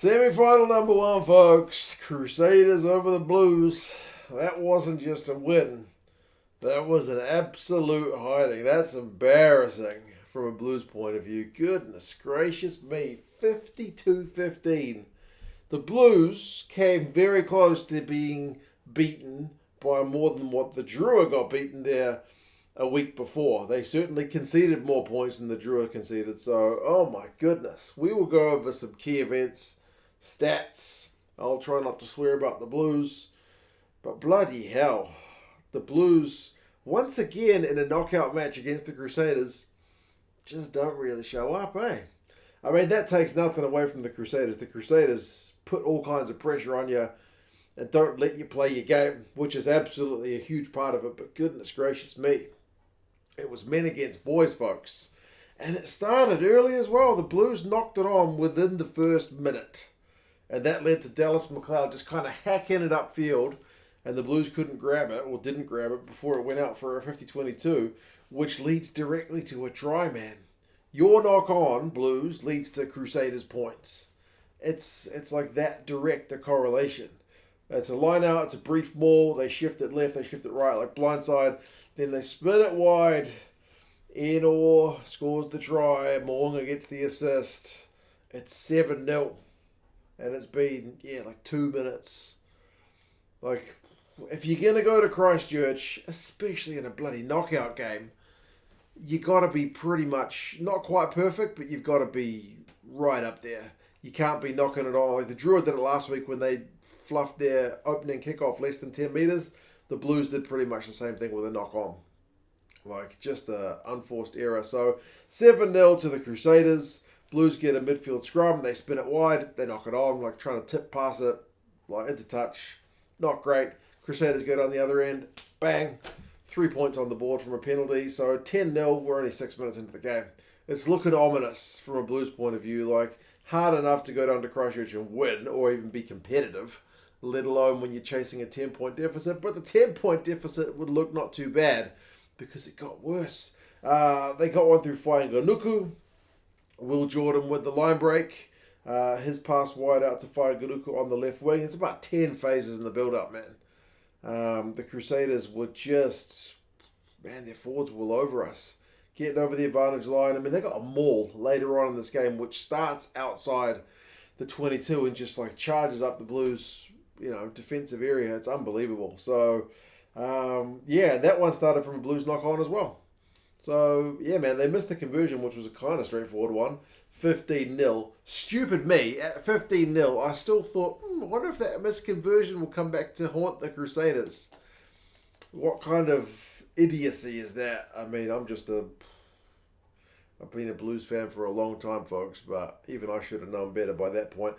Semi-final number one, folks. Crusaders over the Blues. That wasn't just a win. That was an absolute hiding. That's embarrassing from a Blues point of view. Goodness gracious me. 52-15. The Blues came very close to being beaten by more than what the Drua got beaten there a week before. They certainly conceded more points than the Drua conceded. So, oh my goodness. We will go over some key events, stats. I'll try not to swear about the Blues. But bloody hell. The Blues, once again in a knockout match against the Crusaders, just don't really show up, eh? I mean, that takes nothing away from the Crusaders. The Crusaders put all kinds of pressure on you and don't let you play your game, which is absolutely a huge part of it. But goodness gracious me. It was men against boys, folks. And it started early as well. The Blues knocked it on within the first minute. And that led to Dallas McLeod just kind of hacking it upfield. And the Blues couldn't grab it, or didn't grab it, before it went out for a 50-22, which leads directly to a try, man. Your knock-on, Blues, leads to Crusaders points. It's like that direct a correlation. It's a line out, it's a brief maul, they shift it left, they shift it right, like blindside. Then they spin it wide. Ennor scores the try. Mo'unga gets the assist. It's 7-0. And it's been, like 2 minutes. Like, if you're going to go to Christchurch, especially in a bloody knockout game, you got to be pretty much, not quite perfect, but you've got to be right up there. You can't be knocking it on. Like the Drua did it last week when they fluffed their opening kickoff less than 10 metres. The Blues did pretty much the same thing with a knock-on. Like, just an unforced error. So, 7-0 to the Crusaders. Blues get a midfield scrum. They spin it wide. They knock it on, like trying to tip pass it, like into touch. Not great. Crusaders go down the other end. Bang. 3 points on the board from a penalty. So, 10-0. We're only 6 minutes into the game. It's looking ominous from a Blues point of view. Like, hard enough to go down to Christchurch and win or even be competitive, let alone when you're chasing a 10-point deficit. But the 10-point deficit would look not too bad because it got worse. They got one through Fainga'anuku. Will Jordan with the line break. His pass wide out to Fainga'anuku on the left wing. It's about 10 phases in the build-up, man. The Crusaders were just, man, their forwards were all over us. Getting over the advantage line. I mean, they got a maul later on in this game, which starts outside the 22 and just like charges up the Blues, defensive area. It's unbelievable. So, that one started from a Blues knock-on as well. So, yeah, man, they missed the conversion, which was a kind of straightforward one. 15-0. Stupid me. At 15-0, I still thought, I wonder if that missed conversion will come back to haunt the Crusaders. What kind of idiocy is that? I mean, I've been a Blues fan for a long time, folks, but even I should have known better by that point.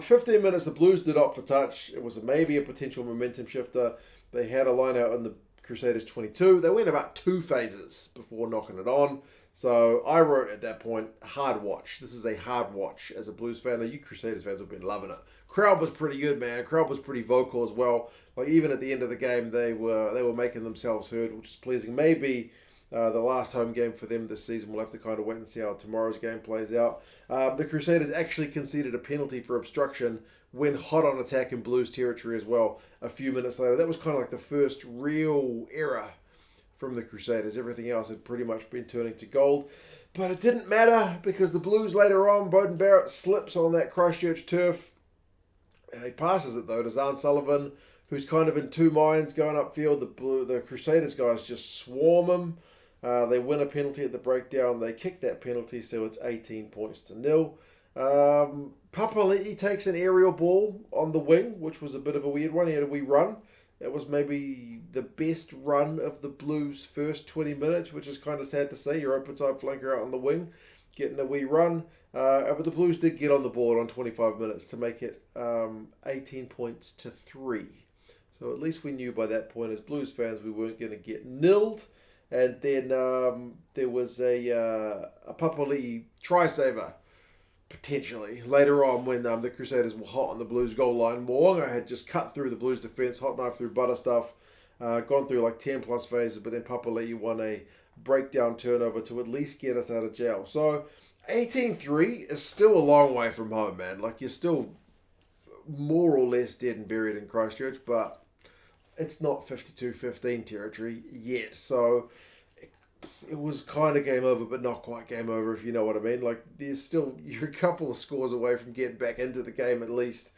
15 minutes, the Blues did opt for touch. It was maybe a potential momentum shifter. They had a line out in the Crusaders 22. They went about 2 phases before knocking it on. So I wrote at that point, hard watch. This is a hard watch as a Blues fan. Now, you Crusaders fans have been loving it. Crowd was pretty good, man. Crowd was pretty vocal as well. Like even at the end of the game, they were making themselves heard, which is pleasing. Maybe the last home game for them this season. We'll have to kind of wait and see how tomorrow's game plays out. The Crusaders actually conceded a penalty for obstruction when hot on attack in Blues territory as well a few minutes later. That was kind of like the first real error from the Crusaders. Everything else had pretty much been turning to gold. But it didn't matter because the Blues later on, Barrett slips on that Christchurch turf. And he passes it though to Zahn Sullivan, who's kind of in two minds going upfield. The Crusaders guys just swarm him. They win a penalty at the breakdown. They kick that penalty, so it's 18 points to 0. Papali'i takes an aerial ball on the wing, which was a bit of a weird one. He had a wee run. It was maybe the best run of the Blues' first 20 minutes, which is kind of sad to see. Your open side flanker out on the wing, getting a wee run. But the Blues did get on the board on 25 minutes to make it 18 points to 3. So at least we knew by that point as Blues fans we weren't going to get nilled. And then there was a Papali'i try-saver, potentially, later on when the Crusaders were hot on the Blues goal line. Mo'unga had just cut through the Blues defence, hot knife through butter stuff, gone through like 10 plus phases, but then Papali'i won a breakdown turnover to at least get us out of jail. So 18-3 is still a long way from home, man. Like, you're still more or less dead and buried in Christchurch, but it's not 52-15 territory yet. So it was kind of game over, but not quite game over, if you know what I mean. Like, there's still, you're a couple of scores away from getting back into the game at least.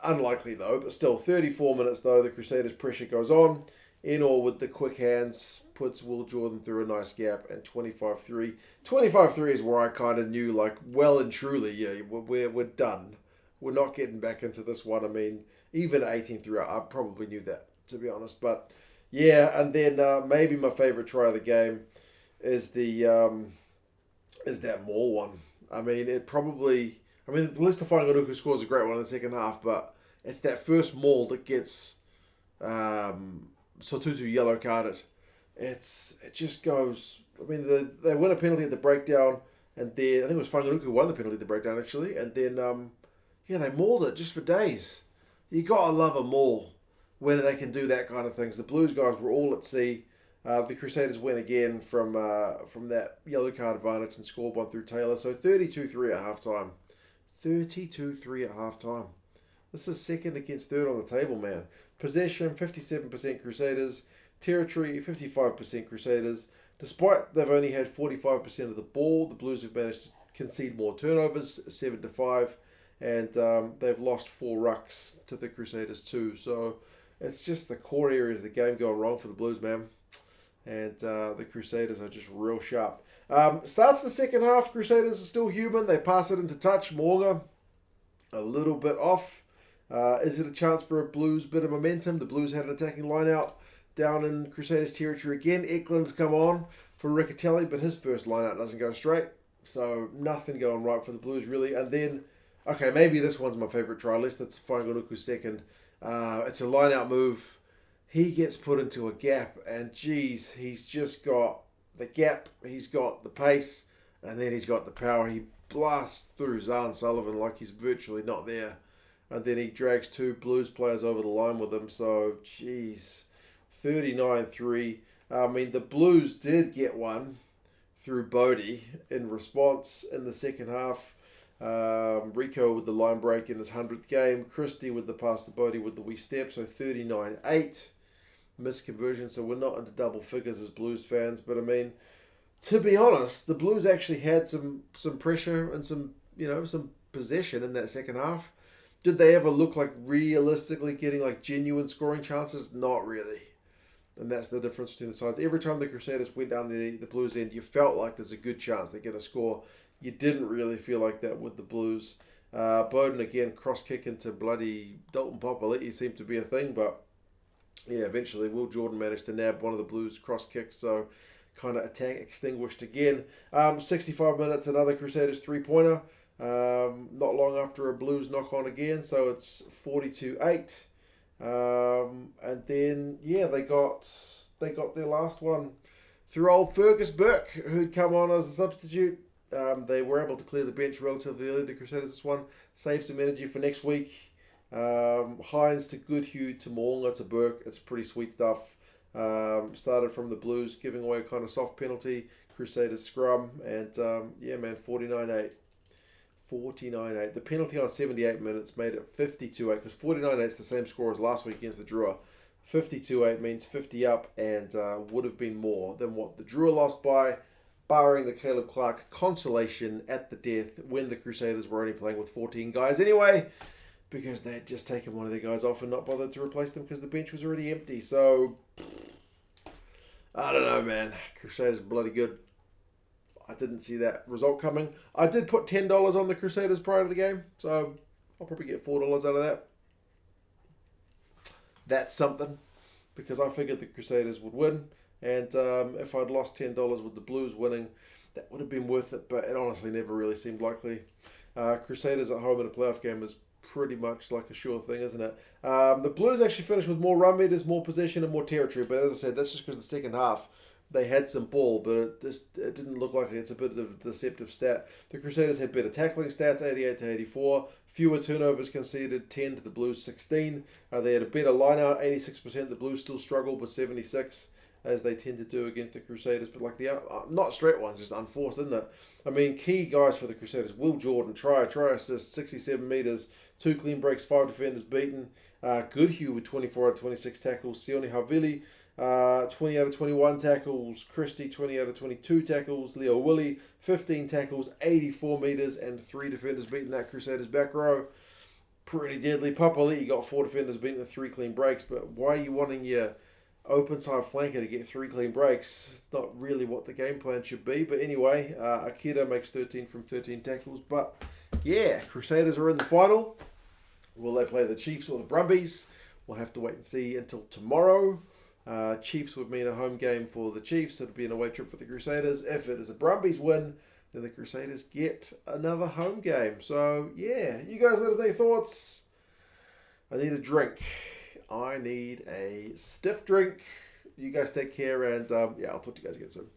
Unlikely though, but still, 34 minutes though, the Crusaders' pressure goes on. Ennor with the quick hands puts Will Jordan through a nice gap, and 25-3. 25-3 is where I kind of knew, like, well and truly, yeah, we're done. We're not getting back into this one. I mean, even 18-3, I probably knew that, to be honest. But yeah, and then maybe my favourite try of the game is that Maul one. I mean, Leicester Fainga'anuku scores a great one in the second half, but it's that first Maul that gets Sotutu yellow carded. It just goes. I mean, they win a penalty at the breakdown, and then I think it was Fainga'anuku who won the penalty at the breakdown actually, and then they mauled it just for days. You gotta love a maul when they can do that kind of things. The Blues guys were all at sea. The Crusaders win again from that yellow card advantage and scored one through Taylor. So 32-3 at halftime. 32-3 at halftime. This is second against third on the table, man. Possession, 57% Crusaders. Territory, 55% Crusaders. Despite they've only had 45% of the ball, the Blues have managed to concede more turnovers, 7-5. And they've lost 4 rucks to the Crusaders too. So it's just the core areas of the game going wrong for the Blues, man. And the Crusaders are just real sharp. Starts the second half. Crusaders are still human. They pass it into touch. Mo'unga a little bit off. Is it a chance for a Blues bit of momentum? The Blues had an attacking line out down in Crusaders territory again. Eklund's come on for Riccatelli, but his first line out doesn't go straight. So nothing going right for the Blues really. And then, okay, maybe this one's my favourite try list. That's Fainga'anuku's second. It's a line out move. He gets put into a gap, and geez, he's just got the gap, he's got the pace, and then he's got the power. He blasts through Zahn Sullivan like he's virtually not there. And then he drags 2 Blues players over the line with him. So, geez, 39-3. I mean, the Blues did get one through Brodie in response in the second half. Rico with the line break in his 100th game. Christie with the pass to Brodie with the wee step. So 39-8. Misconversion. So we're not into double figures as Blues fans. But I mean, to be honest, the Blues actually had some pressure and some possession in that second half. Did they ever look like realistically getting like genuine scoring chances? Not really. And that's the difference between the sides. Every time the Crusaders went down the Blues end, you felt like there's a good chance they're going to score. You didn't really feel like that with the Blues. Bowden again, cross kick into bloody Dalton Papali'i seemed to be a thing, but yeah, eventually Will Jordan managed to nab one of the Blues cross kicks, so kind of attack extinguished again. 65 minutes, another Crusaders 3-pointer. Not long after a Blues knock on again, so it's 42-8. And then they got their last one through old Fergus Burke, who'd come on as a substitute. They were able to clear the bench relatively early. The Crusaders this one saved some energy for next week. Heinz to Goodhue to Mo'unga to Burke. It's pretty sweet stuff. Started from the Blues giving away a kind of soft penalty. Crusaders scrum, and 49-8. 49-8. The penalty on 78 minutes made it 52-8, because 49-8 is the same score as last week against the Drua. 52-8 means 50 up, and would have been more than what the Drua lost by, barring the Caleb Clark consolation at the death when the Crusaders were only playing with 14 guys anyway, because they had just taken one of their guys off and not bothered to replace them because the bench was already empty. So, I don't know, man. Crusaders are bloody good. I didn't see that result coming. I did put $10 on the Crusaders prior to the game, so I'll probably get $4 out of that. That's something, because I figured the Crusaders would win, and if I'd lost $10 with the Blues winning, that would have been worth it, but it honestly never really seemed likely. Crusaders at home in a playoff game is pretty much like a sure thing, isn't it? The Blues actually finished with more run meters, more possession, and more territory, but as I said, that's just because the second half they had some ball, but it didn't look like it's a bit of a deceptive stat. The Crusaders had better tackling stats, 88-84. Fewer turnovers conceded, 10 to the Blues, 16. They had a better line-out, 86%. The Blues still struggled with 76. as they tend to do against the Crusaders. But like the not straight ones, just unforced, isn't it? I mean, key guys for the Crusaders: Will Jordan, try assist, 67 metres, 2 clean breaks, 5 defenders beaten. Goodhue with 24 out of 26 tackles. Sione Havili, 20 out of 21 tackles. Christie, 20 out of 22 tackles. Lio-Willie, 15 tackles, 84 metres, and 3 defenders beaten that Crusaders back row. Pretty deadly. Papali'i got 4 defenders beaten and 3 clean breaks, but why are you wanting your open side flanker to get 3 clean breaks? It's not really what the game plan should be. But anyway, Akira makes 13 from 13 tackles. But yeah, Crusaders are in the final. Will they play the Chiefs or the Brumbies? We'll have to wait and see until tomorrow. Chiefs would mean a home game for the Chiefs. It'd be an away trip for the Crusaders. If it is a Brumbies win, then the Crusaders get another home game. So, yeah. You guys let us know your thoughts. I need a drink. I need a stiff drink. You guys take care. And, yeah, I'll talk to you guys again soon.